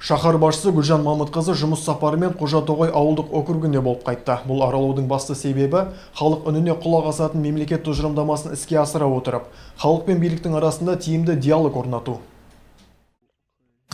Шахар башчысы Гүлжан Мамытқызы жұмыс сапарымен Қожатоғай ауылдық округінде болып қайтты. Бұл аралаудың басты себебі халық үніне құлақ асатын мемлекет тұжырымдамасын іске асыра отырып, халық пен биліктің арасында тиімді диалог орнату.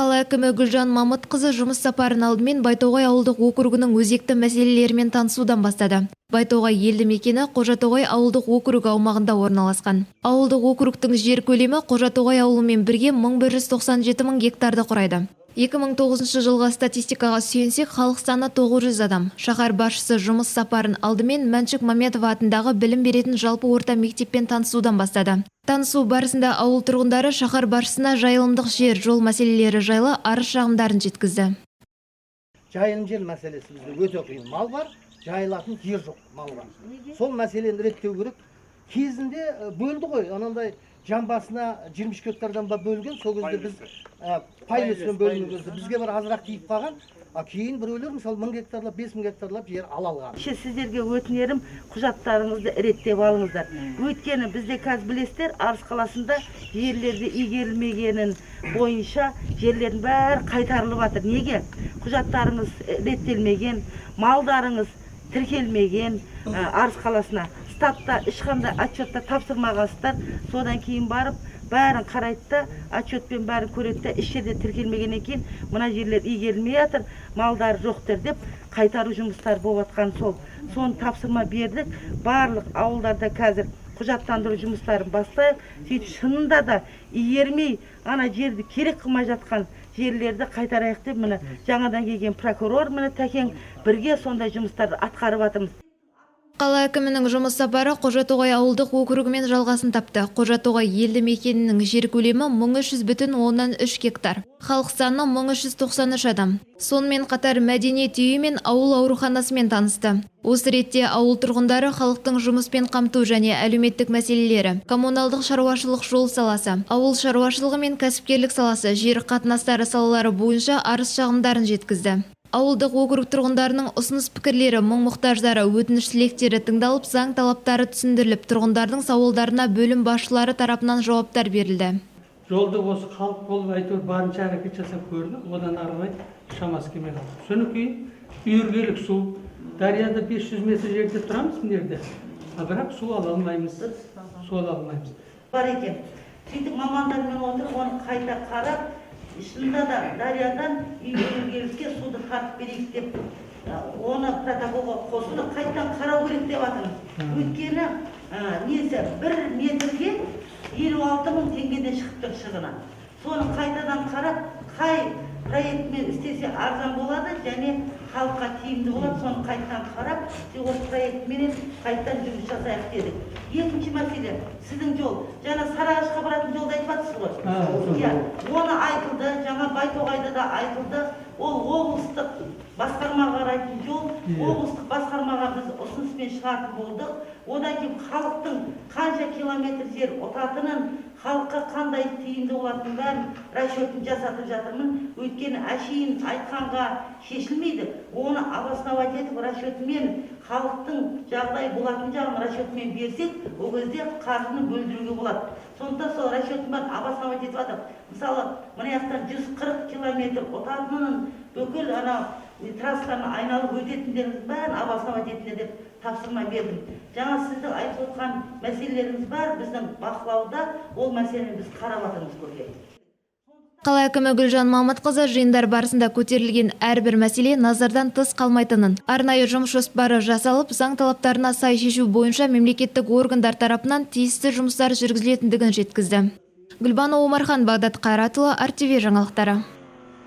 Қала әкімі Гүлжан Мамытқызы жұмыс сапарын алдымен Байтоғай ауылдық округінің өзекті мәселелерімен танысудан бастады. Байтоғай елді мекені Қожатоғай ауылдық округі аумағында орналасқан. Ауылдық округтің жер көлемі Қожатоғай ауылымен бірге 1197 мың гектарды құрайды. 2009 жылғы статистикаға сүйенсек, халық саны 900 адам. Шаһар басшысы жұмыс сапарын алдымен Мәншүк Мәметова атындағы білім беретін жалпы орта мектеппен танысудан бастады. Танысу барысында ауыл тұрғындары шаһар басшысына жайылымдық жер, жол мәселелері жайлы арыз-шағымдарын жеткізді. Жайылым жер мәселесі бізде өте қиын. Мал бар, жайылатын жер жоқ, мал бар. Сол мәселені реттеу керек. Кезінде бөлді ғой, анандай жан басына 20 гектардан ба бөлген, сол кезде біз пай өсімен бөлінген кезде бізге бір азырақ тиіп қалған, кейін біреулер мысалы 1000 гектарлап, 5000 гектарлап жер ала алған. Сіздерге өтінерім, құжаттарыңызды реттеп алыңыздар. Өйткені бізде қазір білесіздер, Арыс қаласында жерлерді игерілмегенін бойынша жерлердің бәрі қайтарылып жатыр. Неге? Құжаттарыңыз реттелмеген, малдарыңыз тіркелмеген Арыс қаласына. Статта ешқандай отчетта тапсырмағансыздар, содан кейін барып бәрін қарайды да, отчетпен бәрін көреді де, еш жерде тіркелмеген екен, мына жерлер игерілмей жатыр, малдар жоқтыр деп қайтару жұмыстары болып жатқан сол. Соны тапсырма бердік. Барлық ауылдарда қазір құжаттандыру жұмыстарын бастайық. Сөйтіп шынында да игермей, ана жерді керек қылмай жатқан жерлерді қайтарайық деп, міне жаңадан келген прокурор, міне тәкең бірге сондай жұмыстарды атқарып жатырмыз. Қала әкімінің жұмыс сапары Қожатоғай ауылдық округімен жалғасын тапты. Қожатоғай елді мекенінің жер көлемі 1300,3 гектар. Халық саны 1393 адам. Сонымен қатар мәдениет үйі мен ауыл ауруханасымен танысты. Осы ретте ауыл тұрғындары халықтың жұмыспен қамту және әлеуметтік мәселелері, коммуналдық шаруашылық жол саласы, ауыл шаруашылығы мен кәсіпкерлік саласы, жер қатынастары салалары бойынша арыз-шағымдарын жеткізді. Ауылдық округ тұрғындарының ұсыныс пікірлері, мұң-мұқтаждары, өтініш тілектері тыңдалып, заң талаптары түсіндіріліп, тұрғындардың сауалдарына бөлім басшылары тарапынан жауаптар берілді. Жолды осы халық болып айтып барынша әрекет жасап көрді, одан арылай шамасы келмей қалды. Содан кейін үйіргелік су, дарияда 500 метр жерде тұрамыз мына жерде, бірақ су ала алмаймыз. Бар екен. Сөйтіп мамандармен отырып, оны қайта қарап, шынында да дариядан үйіргелікке суды тартып берейік деп, оны протоколға қосуды қайттан қарау керек деп жатырмыз. Өйткені несі 1 метрге 56 мың теңгеден шығып тұр шығына. Соны қайтадан қарап, қай проектмен істесе арзан болады және халыққа тиімді болады, соны қайттан қарап, осы проектменен қайттан жұмыс жасайық дедік. Екінші мәселе, сіздің жол, жаңа Сарыағашқа баратын жолды айтып жатсыз ғой. Оны айтылды, жаңа Байтоғайда да айтылды. Ол облыстық басқармаға қарайтын жол, облыстық басқармаға біз ұсыныспен шығартып болдық. Одан кейін халықтың қанша километр жер ұтатынын, халыққа қандай тиімді болатынын бәрін расчетін жасатып жатырмын. Өйткені әшейін айтқанға шешілмейді. Оны обосновать етіп расчетімен халықтың жағдай болатын жағын расчетімен берсек, ол кезде қаржыны бөлдіруге болады. Сонда сол расчетін бәрін обосновать етіп жатыр. Мысалы, мына жақтан 140 километр ұтатынын бүкіл трассаны айналып өтетіндеріңіз бәрін обосновать етіледі деп тапсырма бердім. Жаңа сіздің айтып отқан мәселелеріңіз бар, біздің бақылауда ол мәселені біз қарап жатырмыз көке. Қала әкімі Гүлжан Мамытқызы жиындар барысында көтерілген әрбір мәселе назардан тыс қалмайтынын, арнайы жұмыс жоспары жасалып, заң талаптарына сай шешу бойынша мемлекеттік органдар тарапынан тиісті жұмыстар жүргізілетіндігін жеткізді. Гүлбану Омархан, Бағдат Қайратұлы, RTV жаңалықтары.